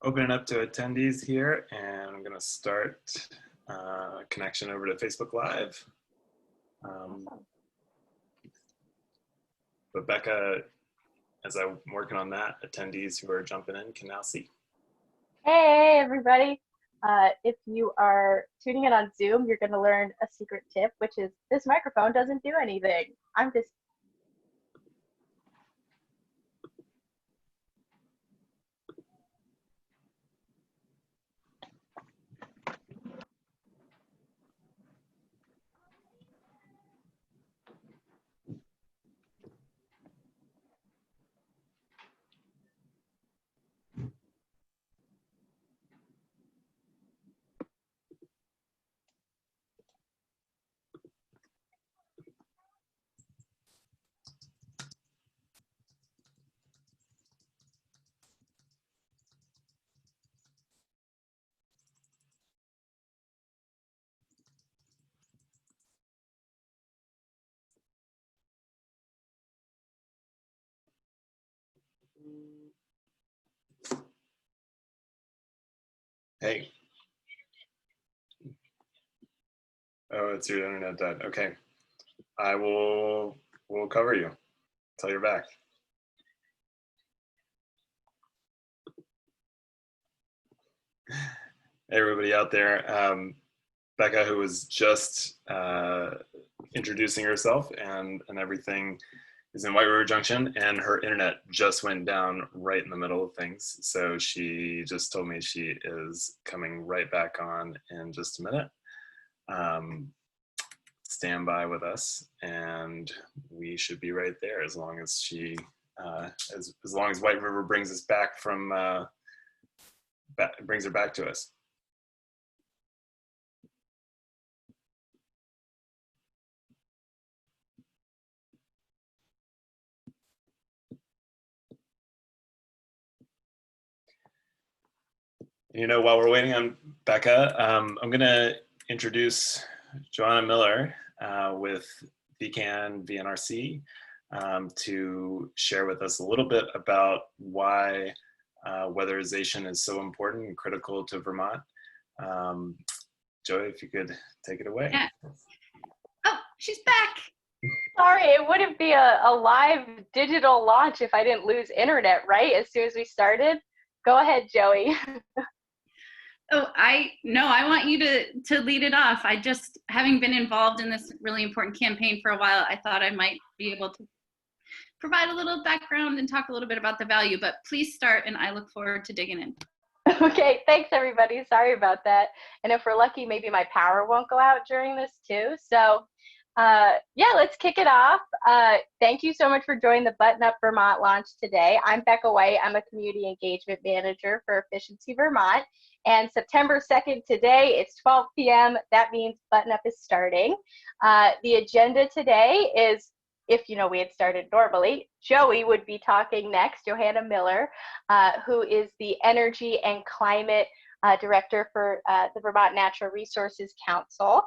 open it up to attendees here, and I'm going to start connection over to Facebook Live. But Becca, as I'm working on that, attendees who are jumping in can now see. Hey, everybody. If you are tuning in on Zoom, you're going to learn a secret tip, which is this microphone doesn't do anything. I'm just Hey. Oh, it's your internet died. Okay. We'll cover you until you're back. Hey, everybody out there. Becca, who was just introducing herself and everything, is in White River Junction, and her internet just went down right in the middle of things. So she just told me she is coming right back on in just a minute. Stand by with us, and we should be right there as long as she, as long as White River brings us back from, brings her back to us. You know, while we're waiting on Becca, I'm going to introduce Joanna Miller with VCAN VNRC to share with us a little bit about why weatherization is so important and critical to Vermont. Joey, if you could take it away. Yeah. Oh, she's back. sorry, it wouldn't be a live digital launch if I didn't lose internet, right? As soon as we started. Go ahead, Joey. Oh, I want you to lead it off. I just, having been involved in this really important campaign for a while, I thought I might be able to provide a little background and talk a little bit about the value, but please start, and I look forward to digging in. Okay, thanks everybody. Sorry about that. And if we're lucky, maybe my power won't go out during this too. So yeah, let's kick it off. Thank you so much for joining the Button Up Vermont launch today. I'm Becca White. I'm a Community Engagement Manager for Efficiency Vermont. And September 2nd today, it's 12 p.m. That means Button Up is starting. The agenda today is, if we had started normally, Joey would be talking next, Johanna Miller, who is the Energy and Climate Director for the Vermont Natural Resources Council.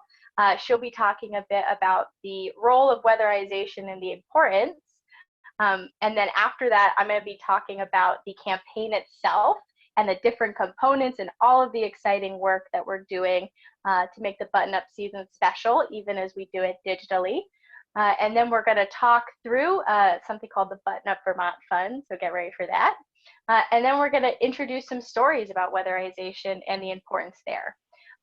She'll be talking a bit about the role of weatherization and the importance. And then after that, I'm going to be talking about the campaign itself and the different components and all of the exciting work that we're doing to make the Button Up season special, even as we do it digitally. And then we're going to talk through something called the Button Up Vermont Fund, so get ready for that. And then we're going to introduce some stories about weatherization and the importance there.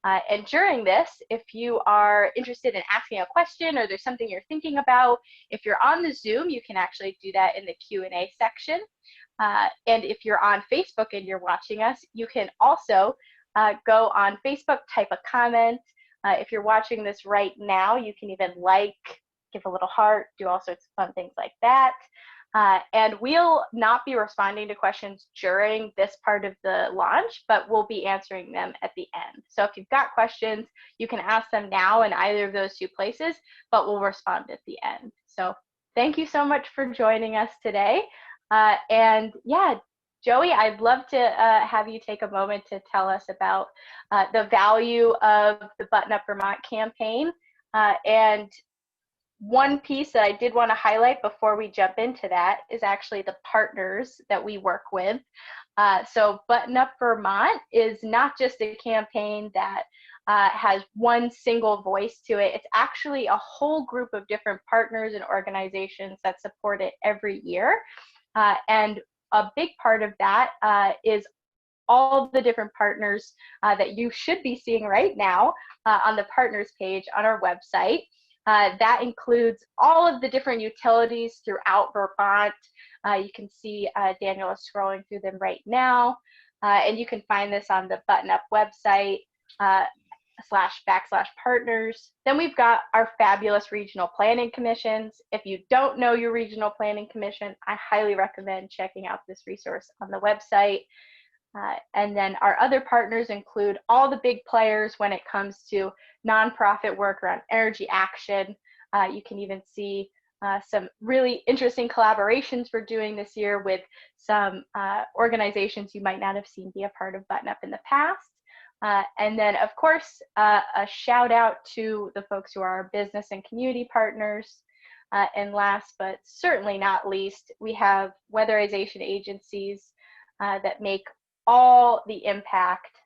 And during this, if you are interested in asking a question or there's something you're thinking about, if you're on the Zoom, you can actually do that in the Q&A section. And if you're on Facebook and you're watching us, you can also go on Facebook, type a comment. If you're watching this right now, you can even like, give a little heart, do all sorts of fun things like that. And we'll not be responding to questions during this part of the launch, but we'll be answering them at the end. So if you've got questions, you can ask them now in either of those two places, but we'll respond at the end. So thank you so much for joining us today. And yeah, Joey, I'd love to have you take a moment to tell us about the value of the Button Up Vermont campaign and one piece that I did want to highlight before we jump into that is actually the partners that we work with. So Button Up Vermont is not just a campaign that has one single voice to it. It's actually a whole group of different partners and organizations that support it every year. And a big part of that is all the different partners that you should be seeing right now on the partners page on our website. That includes all of the different utilities throughout Vermont. You can see Daniel is scrolling through them right now. And you can find this on the Button Up website /partners. Then we've got our fabulous regional planning commissions. If you don't know your regional planning commission, I highly recommend checking out this resource on the website. And then our other partners include all the big players when it comes to nonprofit work around energy action. You can even see some really interesting collaborations we're doing this year with some organizations you might not have seen be a part of Button Up in the past. And then, of course, a shout out to the folks who are our business and community partners. And last but certainly not least, we have weatherization agencies that make all the impact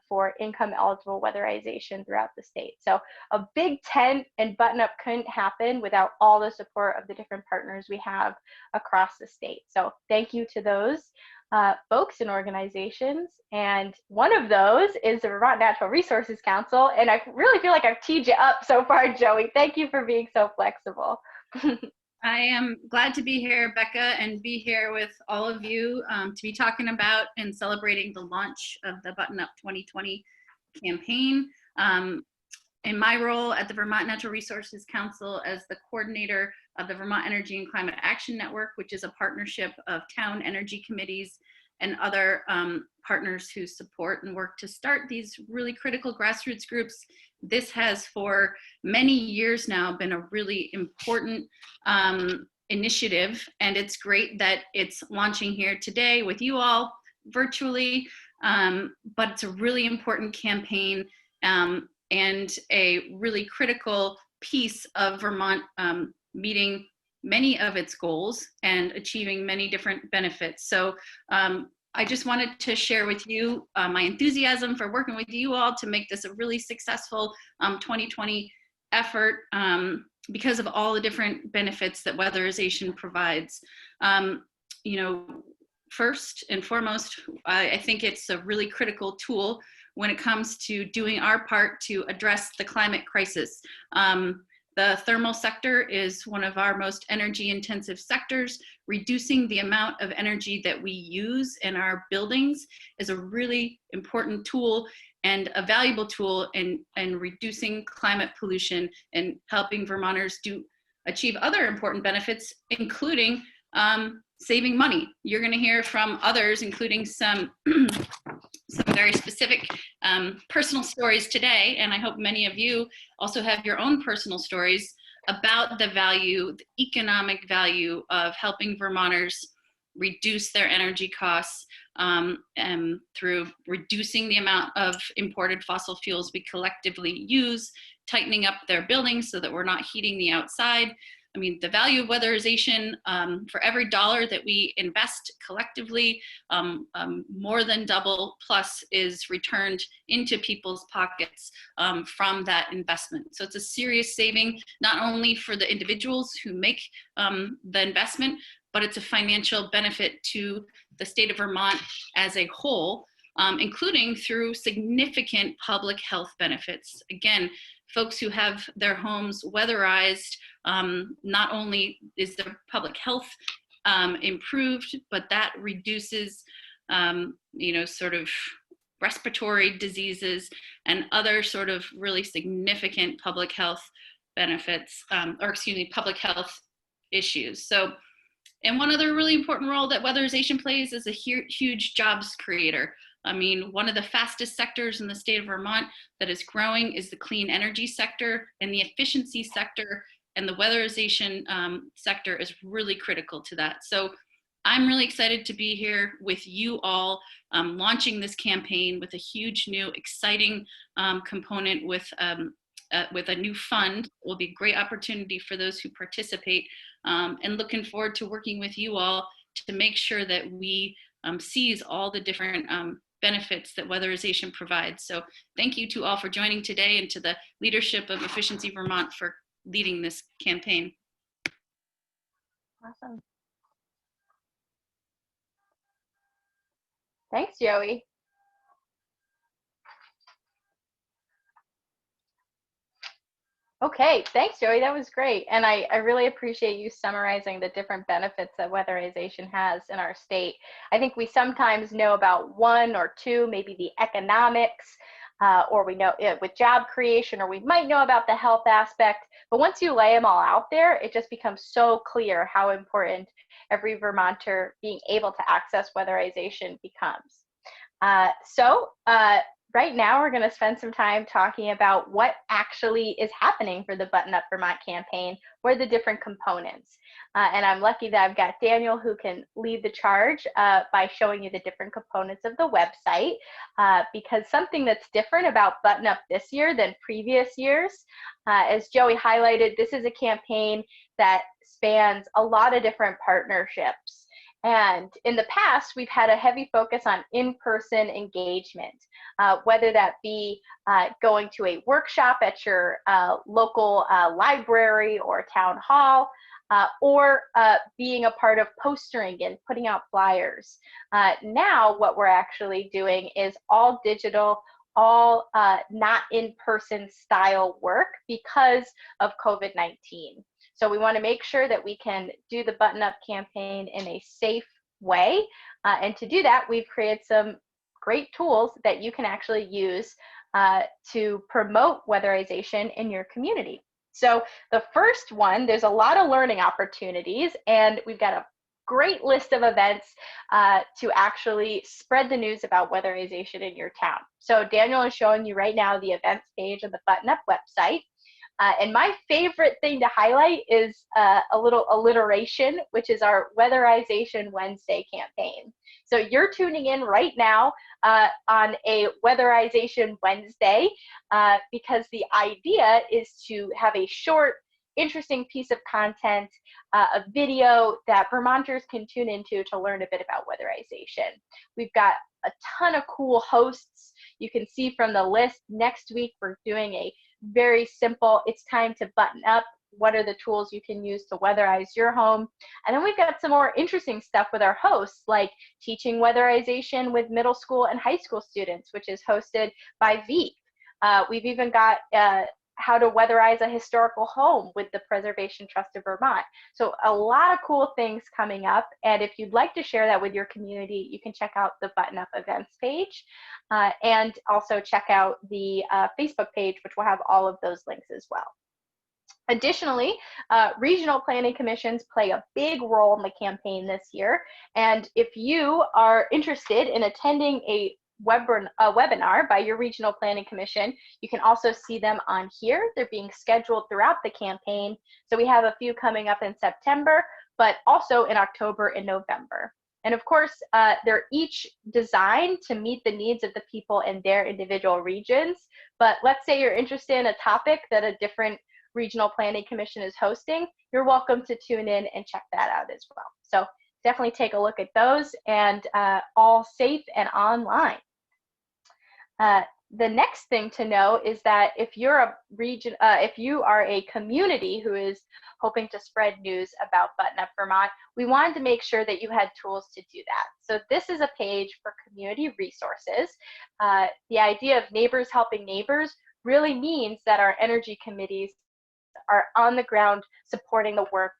for income eligible weatherization throughout the state. So a big tent and Button Up couldn't happen without all the support of the different partners we have across the state. So thank you to those folks and organizations. And one of those is the Vermont Natural Resources Council. And I really feel like I've teed you up so far, Joey. Thank you for being so flexible. I am glad to be here, Becca, and be here with all of you to be talking about and celebrating the launch of the Button Up 2020 campaign. In my role at the Vermont Natural Resources Council as the coordinator of the Vermont Energy and Climate Action Network, which is a partnership of town energy committees and other partners who support and work to start these really critical grassroots groups. This has for many years now been a really important initiative, and it's great that it's launching here today with you all virtually, but it's a really important campaign and a really critical piece of Vermont meeting many of its goals and achieving many different benefits. So I just wanted to share with you my enthusiasm for working with you all to make this a really successful 2020 effort because of all the different benefits that weatherization provides. You know, first and foremost, I think it's a really critical tool when it comes to doing our part to address the climate crisis. The thermal sector is one of our most energy intensive sectors. Reducing the amount of energy that we use in our buildings is a really important tool and a valuable tool in reducing climate pollution and helping Vermonters achieve other important benefits, including saving money. You're going to hear from others, including some very specific personal stories today, and I hope many of you also have your own personal stories about the value, the economic value of helping Vermonters reduce their energy costs through reducing the amount of imported fossil fuels we collectively use, tightening up their buildings so that we're not heating the outside. I mean, the value of weatherization, for every dollar that we invest collectively, more than double plus is returned into people's pockets from that investment. So it's a serious saving, not only for the individuals who make the investment, but it's a financial benefit to the state of Vermont as a whole, including through significant public health benefits. Again, folks who have their homes weatherized, not only is their public health improved, but that reduces, sort of respiratory diseases and other sort of really significant public health benefits, public health issues. So, and one other really important role that weatherization plays is a huge jobs creator. I mean, one of the fastest sectors in the state of Vermont that is growing is the clean energy sector, and the efficiency sector and the weatherization sector is really critical to that. So I'm really excited to be here with you all, launching this campaign with a huge new exciting component with with a new fund. It will be a great opportunity for those who participate, and looking forward to working with you all to make sure that we seize all the different benefits that weatherization provides. So thank you to all for joining today, and to the leadership of Efficiency Vermont for leading this campaign. Awesome. Thanks, Joey. Okay, thanks, Joey. That was great. And I really appreciate you summarizing the different benefits that weatherization has in our state. I think we sometimes know about one or two, maybe the economics, or we know it with job creation, or we might know about the health aspect. But once you lay them all out there, it just becomes so clear how important every Vermonter being able to access weatherization becomes. Right now, we're going to spend some time talking about what actually is happening for the Button Up Vermont campaign. What are the different components? And I'm lucky that I've got Daniel who can lead the charge by showing you the different components of the website, because something that's different about Button Up this year than previous years, as Joey highlighted, this is a campaign that spans a lot of different partnerships. And in the past, we've had a heavy focus on in-person engagement, whether that be going to a workshop at your local library or town hall, or being a part of postering and putting out flyers. Now, what we're actually doing is all digital, all not in-person style work because of COVID-19. So we want to make sure that we can do the Button Up campaign in a safe way. And to do that, we've created some great tools that you can actually use to promote weatherization in your community. So the first one, there's a lot of learning opportunities, and we've got a great list of events to actually spread the news about weatherization in your town. So Daniel is showing you right now the events page of the Button Up website. And my favorite thing to highlight is a little alliteration, which is our Weatherization Wednesday campaign. So you're tuning in right now on a Weatherization Wednesday because the idea is to have a short, interesting piece of content, a video that Vermonters can tune into to learn a bit about weatherization. We've got a ton of cool hosts. You can see from the list, next week we're doing a very simple, it's time to button up. What are the tools you can use to weatherize your home? And then we've got some more interesting stuff with our hosts, like teaching weatherization with middle school and high school students, which is hosted by Veep. We've even got how to weatherize a historical home with the Preservation Trust of Vermont. So a lot of cool things coming up. And if you'd like to share that with your community, you can check out the Button Up events page, and also check out the Facebook page, which will have all of those links as well. Additionally, regional planning commissions play a big role in the campaign this year. And if you are interested in attending a webinar by your regional planning commission, you can also see them on here. They're being scheduled throughout the campaign. So we have a few coming up in September, but also in October and November. And of course, they're each designed to meet the needs of the people in their individual regions. But let's say you're interested in a topic that a different regional planning commission is hosting, you're welcome to tune in and check that out as well. So definitely take a look at those, and all safe and online. The next thing to know is that if you're a region, if you are a community who is hoping to spread news about Button Up Vermont, we wanted to make sure that you had tools to do that. So this is a page for community resources. The idea of neighbors helping neighbors really means that our energy committees are on the ground supporting the work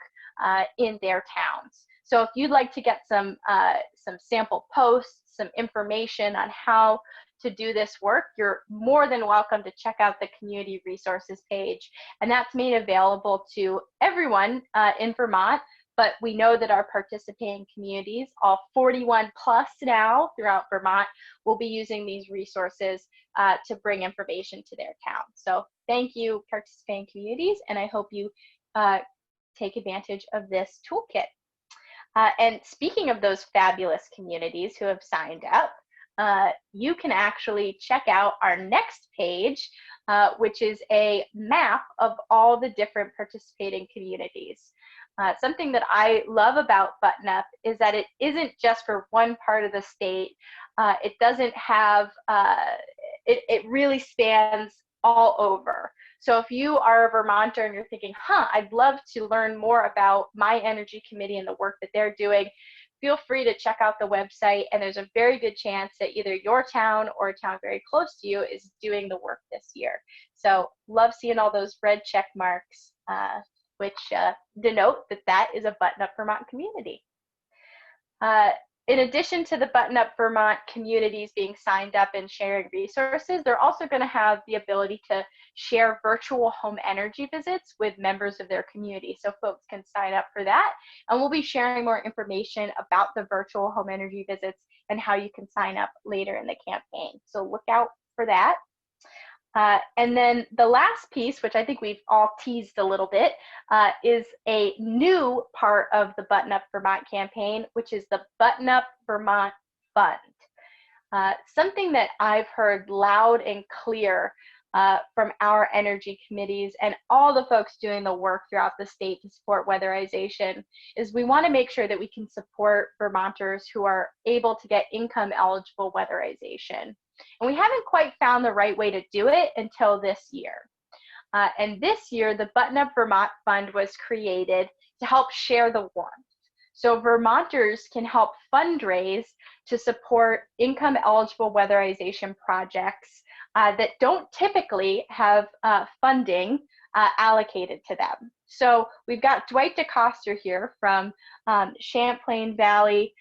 in their towns. So if you'd like to get some sample posts, some information on how to do this work, you're more than welcome to check out the community resources page. And that's made available to everyone in Vermont, but we know that our participating communities, all 41 plus now throughout Vermont, will be using these resources to bring information to their town. So thank you, participating communities, and I hope you take advantage of this toolkit. And speaking of those fabulous communities who have signed up, you can actually check out our next page which is a map of all the different participating communities. Something that I love about Button Up is that it isn't just for one part of the state. It doesn't have, it really spans all over. So if you are a Vermonter and you're thinking, I'd love to learn more about my energy committee and the work that they're doing, feel free to check out the website, and there's a very good chance that either your town or a town very close to you is doing the work this year. So love seeing all those red check marks, which denote that that is a Button Up Vermont community. In addition to the Button Up Vermont communities being signed up and sharing resources, they're also going to have the ability to share virtual home energy visits with members of their community. So folks can sign up for that. And we'll be sharing more information about the virtual home energy visits and how you can sign up later in the campaign. So look out for that. And then the last piece, which I think we've all teased a little bit, is a new part of the Button Up Vermont campaign, which is the Button Up Vermont Fund. Something that I've heard loud and clear from our energy committees and all the folks doing the work throughout the state to support weatherization is we want to make sure that we can support Vermonters who are able to get income eligible weatherization. And we haven't quite found the right way to do it until this year. And this year, the Button Up Vermont Fund was created to help share the warmth. So Vermonters can help fundraise to support income eligible weatherization projects that don't typically have funding allocated to them. So we've got Dwight DeCoster here from Champlain Valley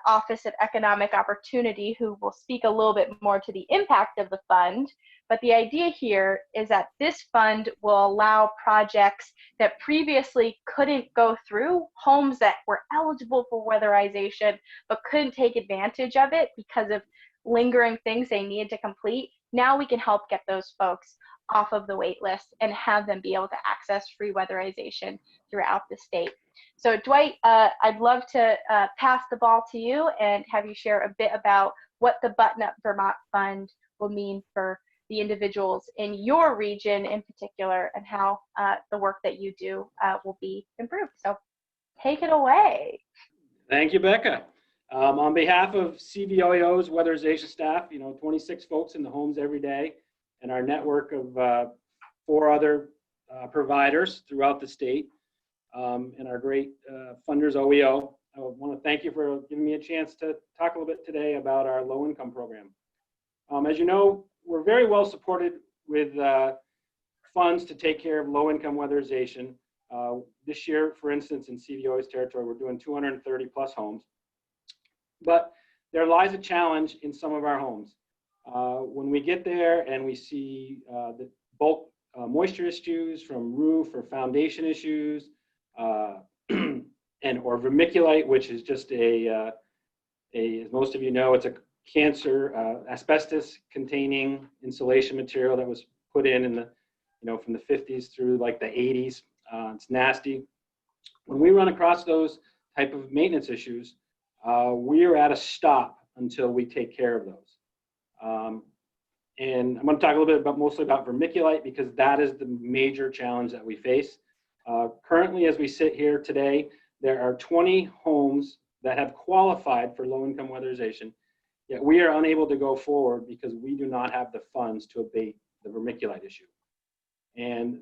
Office of Economic Opportunity, who will speak a little bit more to the impact of the fund. But the idea here is that this fund will allow projects that previously couldn't go through, homes that were eligible for weatherization but couldn't take advantage of it because of lingering things they needed to complete. Now we can help get those folks off of the wait list and have them be able to access free weatherization throughout the state. So Dwight, I'd love to pass the ball to you and have you share a bit about what the Button Up Vermont Fund will mean for the individuals in your region in particular, and how the work that you do will be improved. So take it away. Thank you, Becca. On behalf of CVOEO's weatherization staff, 26 folks in the homes every day, and our network of 4 other providers throughout the state, and our great funders, OEO, I want to thank you for giving me a chance to talk a little bit today about our low-income program. As you know, we're very well supported with funds to take care of low-income weatherization. This year, for instance, in CVO's territory, we're doing 230 plus homes. But there lies a challenge in some of our homes. When we get there and we see the bulk moisture issues from roof or foundation issues, or vermiculite, which is just as most of you know, it's a cancer, asbestos-containing insulation material that was put in the, from the 50s through like the 80s. It's nasty. When we run across those type of maintenance issues, we are at a stop until we take care of those. And I'm going to talk a little bit mostly about vermiculite, because that is the major challenge that we face. Currently, as we sit here today, there are 20 homes that have qualified for low-income weatherization, yet we are unable to go forward because we do not have the funds to abate the vermiculite issue. And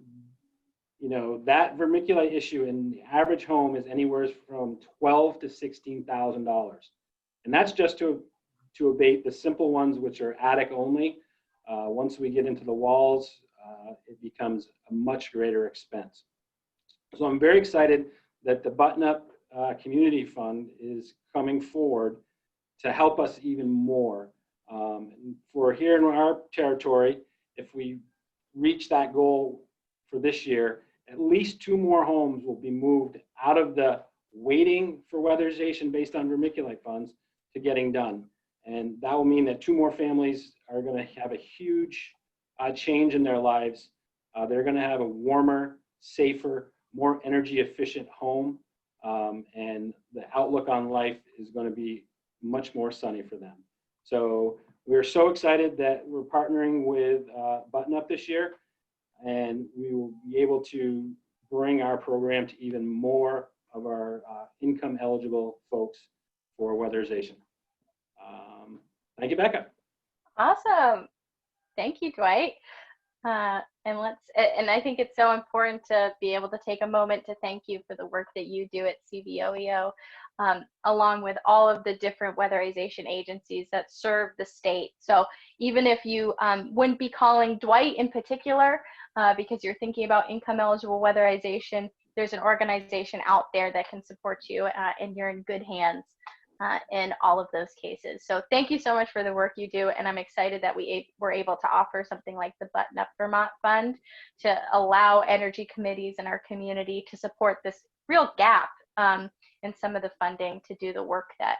that vermiculite issue in the average home is anywhere from $12,000 to $16,000, and that's just to abate the simple ones, which are attic only. Once we get into the walls, it becomes a much greater expense. So I'm very excited that the Button Up Community Fund is coming forward to help us even more. For here in our territory, if we reach that goal for this year, at least 2 more homes will be moved out of the waiting for weatherization based on vermiculite funds to getting done. And that will mean that 2 more families are going to have a huge change in their lives. They're going to have a warmer, safer, more energy efficient home. And the outlook on life is going to be much more sunny for them. So we're so excited that we're partnering with Button Up this year, and we will be able to bring our program to even more of our income eligible folks for weatherization. Thank you, Becca. Awesome. Thank you, Dwight. And I think it's so important to be able to take a moment to thank you for the work that you do at CVOEO, along with all of the different weatherization agencies that serve the state. So even if you wouldn't be calling Dwight in particular, because you're thinking about income eligible weatherization, there's an organization out there that can support you, and you're in good hands in all of those cases. So thank you so much for the work you do, and I'm excited that we were able to offer something like the Button Up Vermont Fund to allow energy committees in our community to support this real gap in some of the funding to do the work that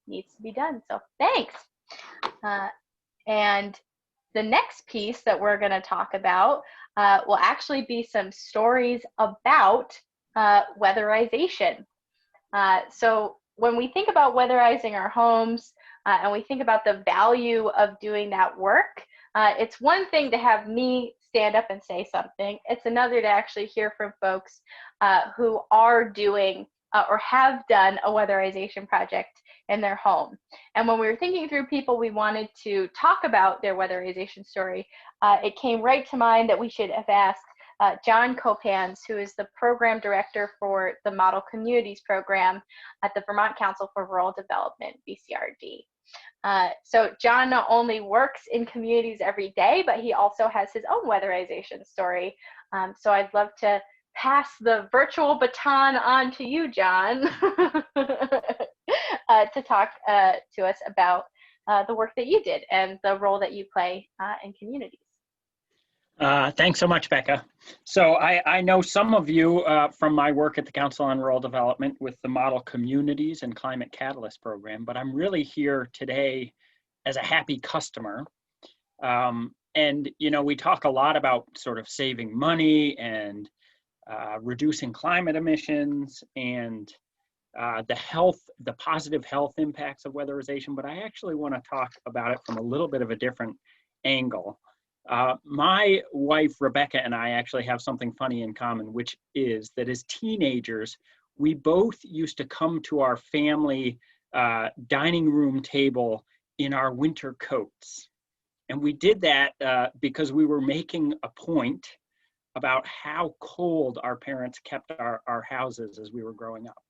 needs to be done. So thanks. And the next piece that we're going to talk about will actually be some stories about weatherization. So when we think about weatherizing our homes and we think about the value of doing that work, it's one thing to have me stand up and say something. It's another to actually hear from folks who are doing or have done a weatherization project in their home. And when we were thinking through people we wanted to talk about their weatherization story, it came right to mind that we should have asked John Copans, who is the program director for the Model Communities program at the Vermont Council for Rural Development, VCRD. So John not only works in communities every day, but he also has his own weatherization story. So I'd love to pass the virtual baton on to you, John, to talk to us about the work that you did and the role that you play in communities. Thanks so much, Becca. So I know some of you from my work at the Council on Rural Development with the Model Communities and Climate Catalyst program, but I'm really here today as a happy customer. And, you know, we talk a lot about sort of saving money and reducing climate emissions and the positive health impacts of weatherization, but I actually want to talk about it from a little bit of a different angle. My wife, Rebecca, and I actually have something funny in common, which is that as teenagers, we both used to come to our family dining room table in our winter coats. And we did that because we were making a point about how cold our parents kept our houses as we were growing up.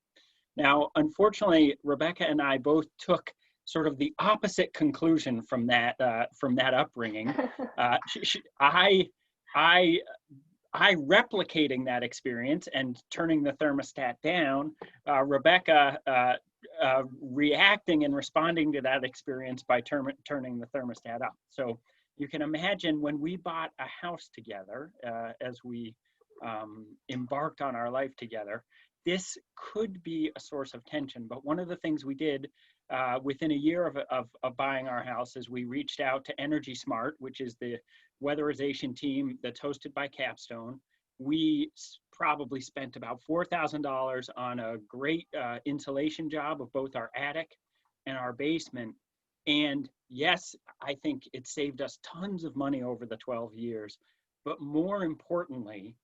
Now, unfortunately, Rebecca and I both took sort of the opposite conclusion from that upbringing. I replicating that experience and turning the thermostat down. Rebecca reacting and responding to that experience by turning the thermostat up. So you can imagine when we bought a house together, as we embarked on our life together, this could be a source of tension. But one of the things we did within a year of buying our house is we reached out to Energy Smart, which is the weatherization team that's hosted by Capstone. We probably spent about $4,000 on a great insulation job of both our attic and our basement. And yes, I think it saved us tons of money over the 12 years. But more importantly,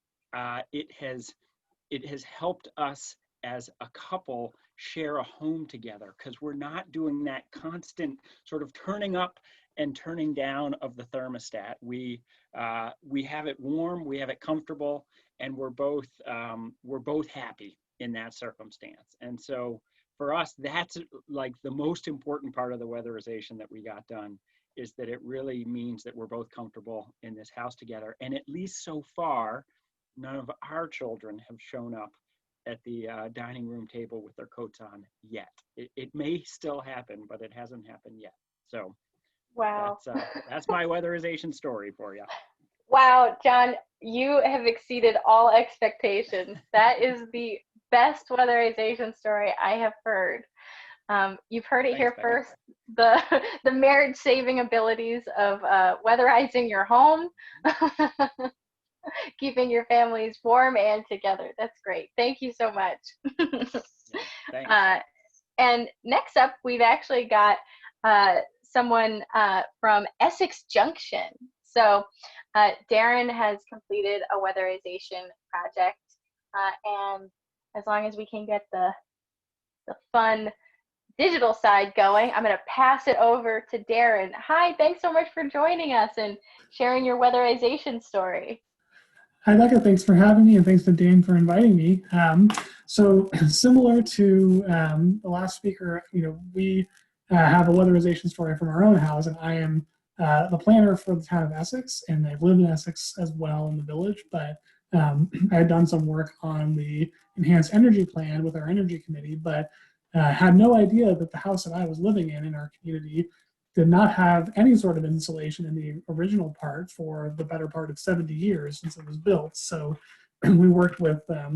it has helped us as a couple share a home together, because we're not doing that constant sort of turning up and turning down of the thermostat. We have it warm, we have it comfortable, and we're both happy in that circumstance. And so for us, that's like the most important part of the weatherization that we got done, is that it really means that we're both comfortable in this house together. And at least so far, none of our children have shown up at the dining room table with their coats on yet. It may still happen, but it hasn't happened yet. So wow, that's my weatherization story for you. Wow, John, you have exceeded all expectations. That is the best weatherization story I have heard. You've heard it here first. The marriage saving abilities of weatherizing your home, keeping your families warm and together. That's great. Thank you so much. Yeah, thanks. And next up, we've actually got someone from Essex Junction. So Darren has completed a weatherization project, and as long as we can get the fun digital side going, I'm going to pass it over to Darren. Hi, thanks so much for joining us and sharing your weatherization story. Hi, Becca. Thanks for having me, and thanks to Dan for inviting me. So similar to the last speaker, we have a weatherization story from our own house, and I am the planner for the town of Essex, and I've lived in Essex as well in the village, but I had done some work on the enhanced energy plan with our energy committee, but had no idea that the house that I was living in our community did not have any sort of insulation in the original part for the better part of 70 years since it was built. So we worked with a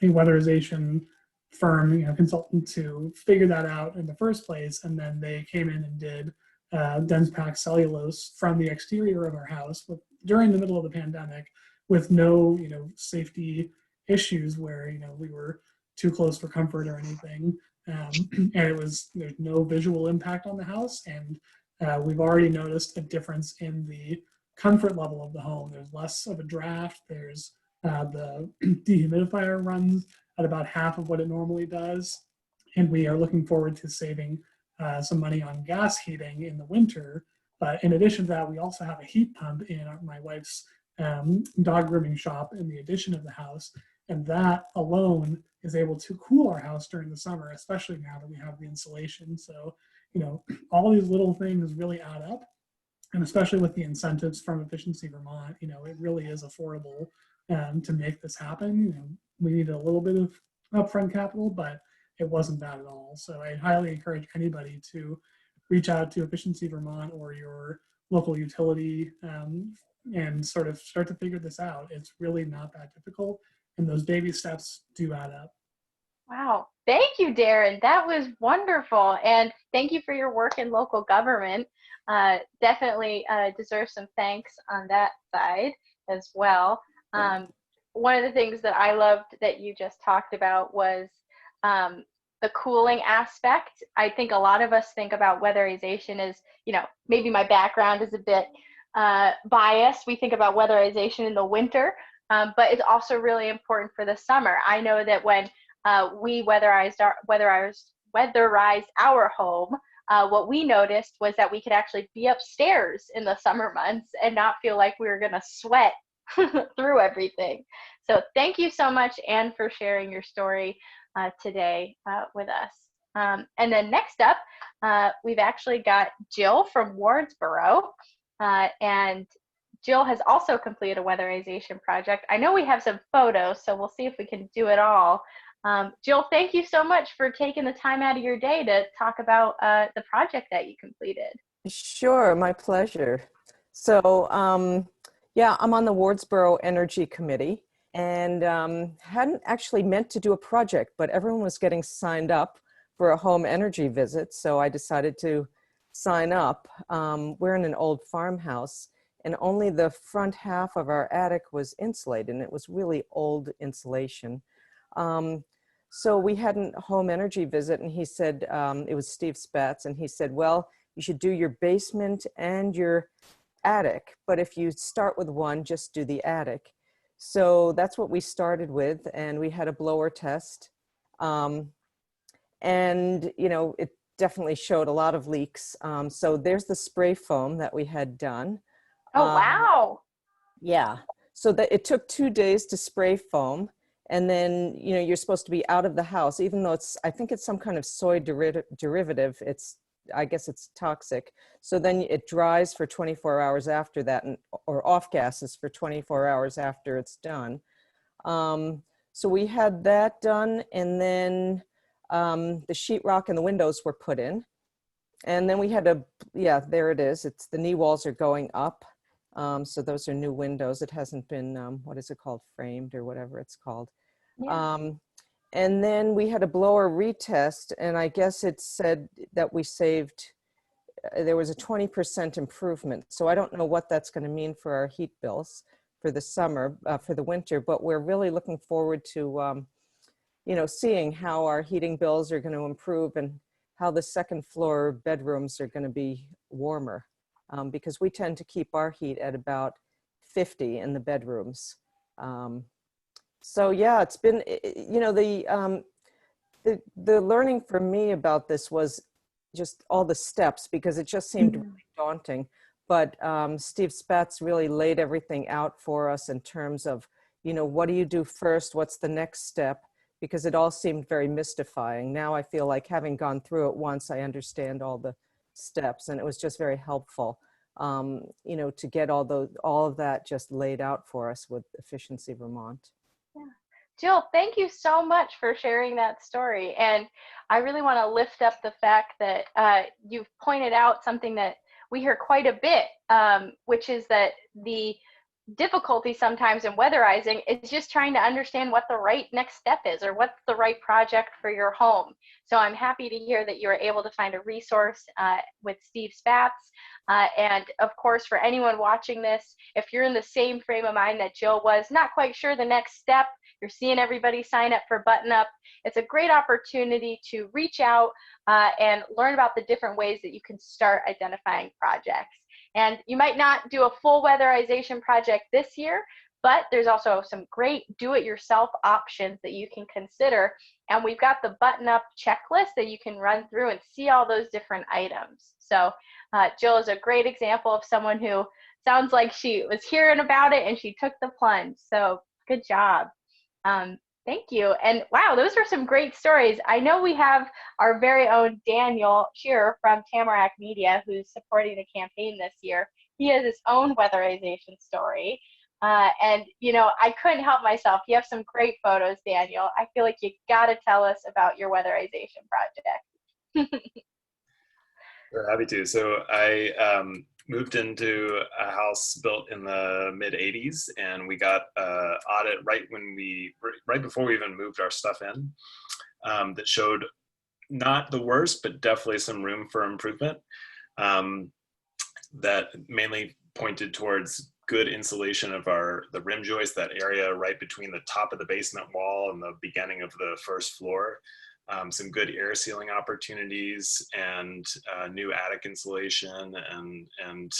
weatherization firm, consultant, to figure that out in the first place. And then they came in and did dense packed cellulose from the exterior of our house during the middle of the pandemic with no, safety issues where, we were too close for comfort or anything. And there's no visual impact on the house. And we've already noticed a difference in the comfort level of the home. There's less of a draft. There's the dehumidifier runs at about half of what it normally does. And we are looking forward to saving some money on gas heating in the winter. But in addition to that, we also have a heat pump in my wife's dog grooming shop in the addition of the house. And that alone is able to cool our house during the summer, especially now that we have the insulation. So, all these little things really add up. And especially with the incentives from Efficiency Vermont, it really is affordable to make this happen. We needed a little bit of upfront capital, but it wasn't that at all. So I highly encourage anybody to reach out to Efficiency Vermont or your local utility and sort of start to figure this out. It's really not that difficult. And those baby steps do add up. Wow. Thank you, Darren. That was wonderful. And thank you for your work in local government. Definitely deserves some thanks on that side as well. One of the things that I loved that you just talked about was the cooling aspect. I think a lot of us think about weatherization as, maybe my background is a bit biased. We think about weatherization in the winter, but it's also really important for the summer. I know that when we weatherized our home, what we noticed was that we could actually be upstairs in the summer months and not feel like we were going to sweat through everything. So thank you so much, Anne, for sharing your story today with us. And then next up, we've actually got Jill from Wardsboro, and Jill has also completed a weatherization project. I know we have some photos, so we'll see if we can do it all. Jill, thank you so much for taking the time out of your day to talk about the project that you completed. Sure, my pleasure. So, yeah, I'm on the Wardsboro Energy Committee and hadn't actually meant to do a project, but everyone was getting signed up for a home energy visit, so I decided to sign up. We're in an old farmhouse, and only the front half of our attic was insulated, and it was really old insulation. So we had a home energy visit, and he said, it was Steve Spatz, and he said, well, you should do your basement and your attic, but if you start with one, just do the attic. So that's what we started with, and we had a blower test. And, it definitely showed a lot of leaks. So there's the spray foam that we had done. Oh, wow. Yeah. So it took 2 days to spray foam. And then, you're supposed to be out of the house, even though I think it's some kind of soy derivative. I guess it's toxic. So then it dries for 24 hours after that, or off gases for 24 hours after it's done. So we had that done, and then the sheetrock and the windows were put in. And then we had there it is. The knee walls are going up. So those are new windows. It hasn't been, what is it called, framed or whatever it's called. Yeah. And then we had a blower retest, and I guess it said that we saved, there was a 20% improvement. So I don't know what that's going to mean for our heat bills for the summer, for the winter, but we're really looking forward to, seeing how our heating bills are going to improve and how the second floor bedrooms are going to be warmer, because we tend to keep our heat at about 50 in the bedrooms. So yeah, it's been, you know, the learning for me about this was just all the steps, because it just seemed really daunting. But Steve Spatz really laid everything out for us in terms of, you know, what do you do first? What's the next step? Because it all seemed very mystifying. Now I feel like, having gone through it once, I understand all the steps, and it was just very helpful, you know, to get all of that just laid out for us with Efficiency Vermont. Yeah. Jill, thank you so much for sharing that story. And I really want to lift up the fact that you've pointed out something that we hear quite a bit, which is that the difficulty sometimes in weatherizing is just trying to understand what the right next step is, or what's the right project for your home. So I'm happy to hear that you were able to find a resource with Steve Spatz. And of course, for anyone watching this, if you're in the same frame of mind that Jill was, not quite sure the next step, you're seeing everybody sign up for Button Up, it's a great opportunity to reach out and learn about the different ways that you can start identifying projects. And you might not do a full weatherization project this year, but there's also some great do-it-yourself options that you can consider. And we've got the Button Up checklist that you can run through and see all those different items. So Jill is a great example of someone who sounds like she was hearing about it and she took the plunge. So good job. Thank you. And wow, those were some great stories. I know we have our very own Daniel Shearer from Tamarack Media, who's supporting the campaign this year. He has his own weatherization story. And, you know, I couldn't help myself. You have some great photos, Daniel. I feel like you got to tell us about your weatherization project. We're happy to. So I moved into a house built in the mid 80s, and we got an audit right before we even moved our stuff in, that showed not the worst, but definitely some room for improvement, that mainly pointed towards good insulation of the rim joist, that area right between the top of the basement wall and the beginning of the first floor. Some good air sealing opportunities, and new attic insulation, and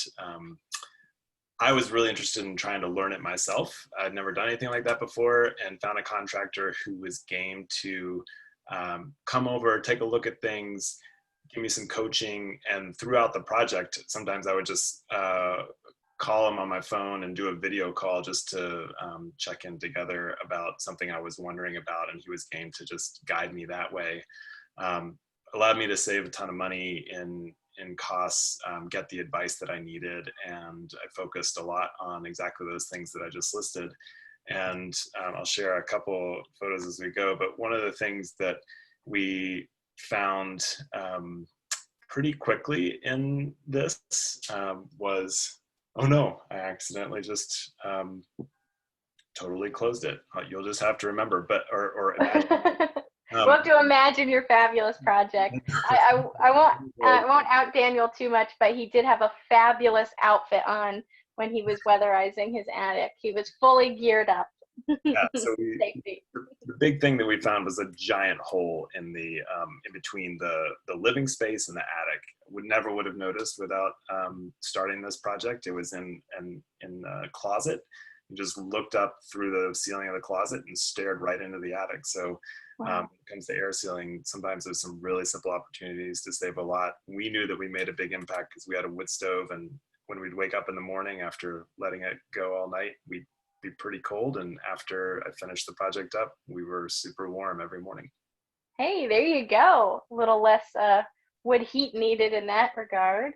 I was really interested in trying to learn it myself. I'd never done anything like that before, and found a contractor who was game to come over, take a look at things, give me some coaching. And throughout the project, sometimes I would just call him on my phone and do a video call just to check in together about something I was wondering about, and he was game to just guide me that way. Allowed me to save a ton of money in costs, get the advice that I needed, and I focused a lot on exactly those things that I just listed. And I'll share a couple photos as we go, but one of the things that we found pretty quickly in this was, oh no, I accidentally just totally closed it. You'll just have to remember, or imagine. We'll have to imagine your fabulous project. I won't out Daniel too much, but he did have a fabulous outfit on when he was weatherizing his attic. He was fully geared up. Yeah, so the big thing that we found was a giant hole in the in between the living space and the attic. Never would have noticed without starting this project. It was in a closet. You just looked up through the ceiling of the closet and stared right into the attic. So when it comes to air sealing, sometimes there's some really simple opportunities to save a lot. We knew that we made a big impact because we had a wood stove, and when we'd wake up in the morning after letting it go all night, we'd be pretty cold, and after I finished the project up, we were super warm every morning. Hey, there you go. A little less wood heat needed in that regard.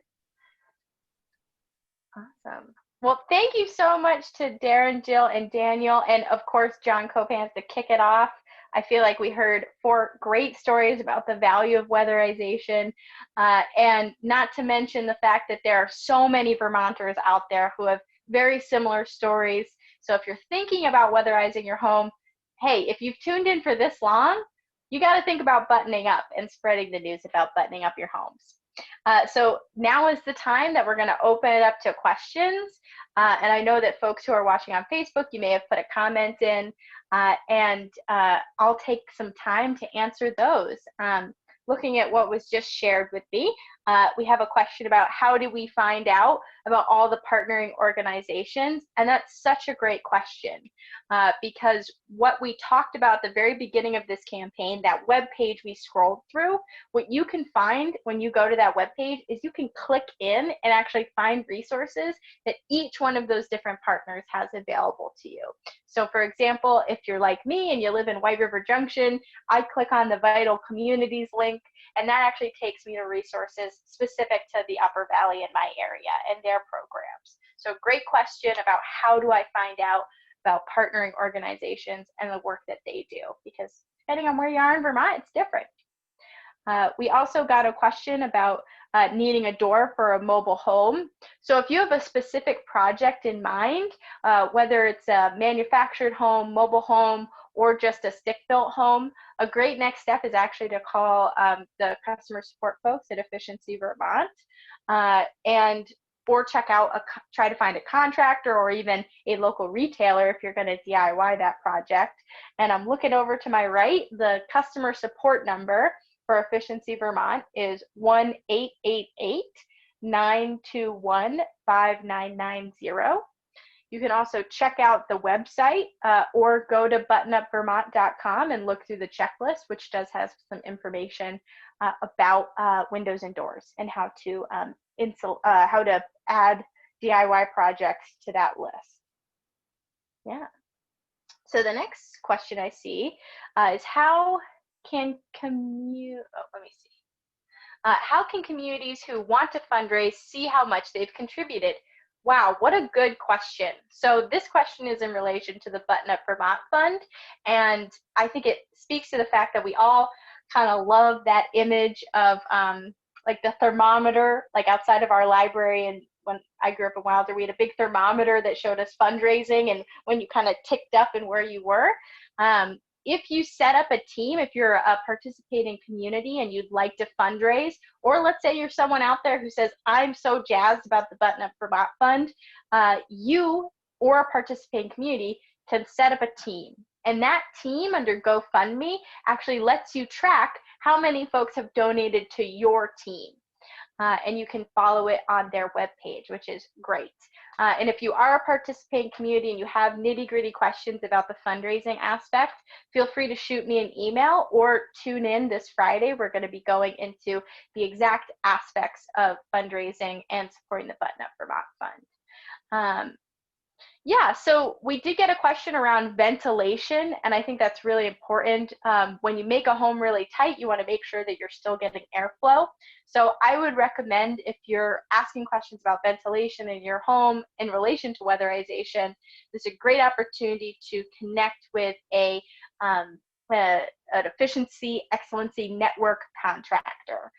Awesome. Well, thank you so much to Darren, Jill, and Daniel, and of course John Copans to kick it off. I feel like we heard 4 great stories about the value of weatherization, and not to mention the fact that there are so many Vermonters out there who have very similar stories. So if you're thinking about weatherizing your home, hey, if you've tuned in for this long, you got to think about buttoning up and spreading the news about buttoning up your homes. So now is the time that we're going to open it up to questions. And I know that folks who are watching on Facebook, you may have put a comment in, and I'll take some time to answer those. looking at what was just shared with me, we have a question about how do we find out about all the partnering organizations? And that's such a great question, because what we talked about at the very beginning of this campaign, that web page we scrolled through, what you can find when you go to that web page is you can click in and actually find resources that each one of those different partners has available to you. So for example, if you're like me and you live in White River Junction, I click on the Vital Communities link, and that actually takes me to resources specific to the Upper Valley in my area and their programs. So great question about how do I find out about partnering organizations and the work that they do, because depending on where you are in Vermont, it's different. We also got a question about needing a door for a mobile home. So if you have a specific project in mind, whether it's a manufactured home, mobile home, or just a stick-built home, a great next step is actually to call the customer support folks at Efficiency Vermont, or check out, try to find a contractor or even a local retailer if you're going to DIY that project. And I'm looking over to my right, the customer support number for Efficiency Vermont is 1-888-921-5990. You can also check out the website or go to buttonupvermont.com and look through the checklist, which does have some information about windows and doors and how to add DIY projects to that list. Yeah. So the next question I see is how can how can communities who want to fundraise see how much they've contributed? Wow, what a good question. So this question is in relation to the Button Up Vermont Fund, and I think it speaks to the fact that we all kind of love that image of like the thermometer, like outside of our library. And when I grew up in Wilder, we had a big thermometer that showed us fundraising and when you kind of ticked up and where you were. If you set up a team, if you're a participating community and you'd like to fundraise, or let's say you're someone out there who says, I'm so jazzed about the Button Up Vermont Fund, you or a participating community can set up a team. And that team under GoFundMe actually lets you track how many folks have donated to your team. And you can follow it on their webpage, which is great. And if you are a participating community and you have nitty-gritty questions about the fundraising aspect, feel free to shoot me an email or tune in this Friday. We're going to be going into the exact aspects of fundraising and supporting the Button Up Vermont Fund. Yeah, so we did get a question around ventilation, and I think that's really important. When you make a home really tight, you want to make sure that you're still getting airflow. So I would recommend, if you're asking questions about ventilation in your home in relation to weatherization, this is a great opportunity to connect with an efficiency excellency network contractor.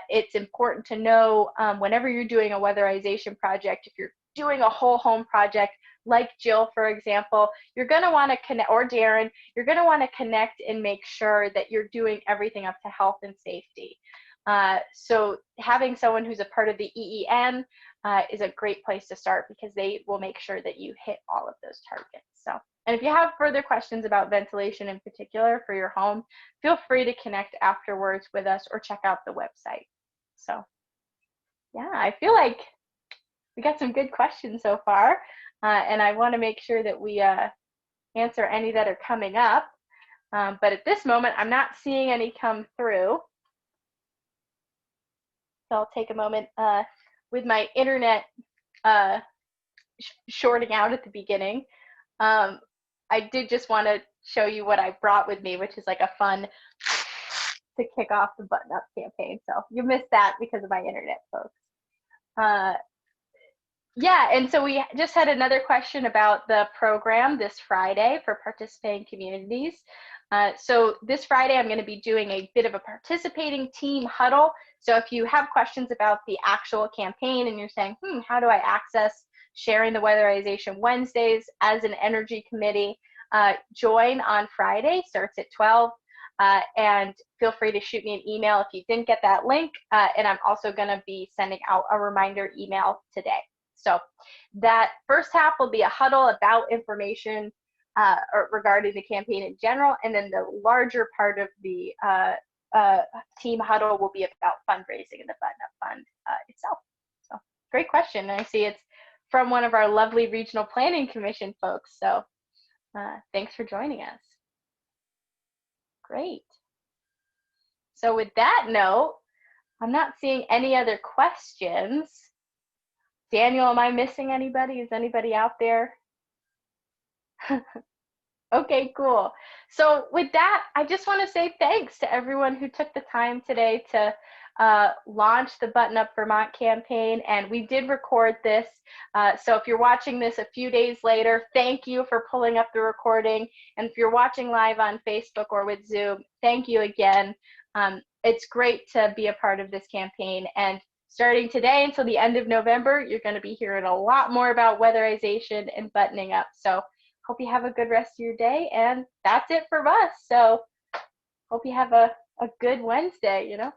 It's important to know whenever you're doing a weatherization project, if you're doing a whole home project, like Jill, for example, you're going to want to connect, or Darren, you're going to want to connect and make sure that you're doing everything up to health and safety. So having someone who's a part of the EEN is a great place to start, because they will make sure that you hit all of those targets. So, and if you have further questions about ventilation in particular for your home, feel free to connect afterwards with us or check out the website. So yeah, I feel like we got some good questions so far. And I want to make sure that we answer any that are coming up. But at this moment, I'm not seeing any come through. So I'll take a moment with my internet shorting out at the beginning. I did just want to show you what I brought with me, which is like a fun to kick off the Button Up campaign. So you missed that because of my internet, folks. Yeah, and so we just had another question about the program this Friday for participating communities. So this Friday, I'm going to be doing a bit of a participating team huddle. So if you have questions about the actual campaign and you're saying, how do I access sharing the Weatherization Wednesdays as an energy committee, join on Friday, starts at 12. And feel free to shoot me an email if you didn't get that link. And I'm also going to be sending out a reminder email today. So that first half will be a huddle about information or regarding the campaign in general, and then the larger part of the team huddle will be about fundraising in the Button Up Fund itself. So great question. And I see it's from one of our lovely Regional Planning Commission folks. So thanks for joining us. Great. So with that note, I'm not seeing any other questions. Daniel, am I missing anybody? Is anybody out there? Okay, cool. So with that, I just want to say thanks to everyone who took the time today to launch the Button Up Vermont campaign. And we did record this. So if you're watching this a few days later, thank you for pulling up the recording. And if you're watching live on Facebook or with Zoom, thank you again. It's great to be a part of this campaign. And starting today until the end of November, you're going to be hearing a lot more about weatherization and buttoning up. So hope you have a good rest of your day. And that's it from us. So hope you have a good Wednesday, you know.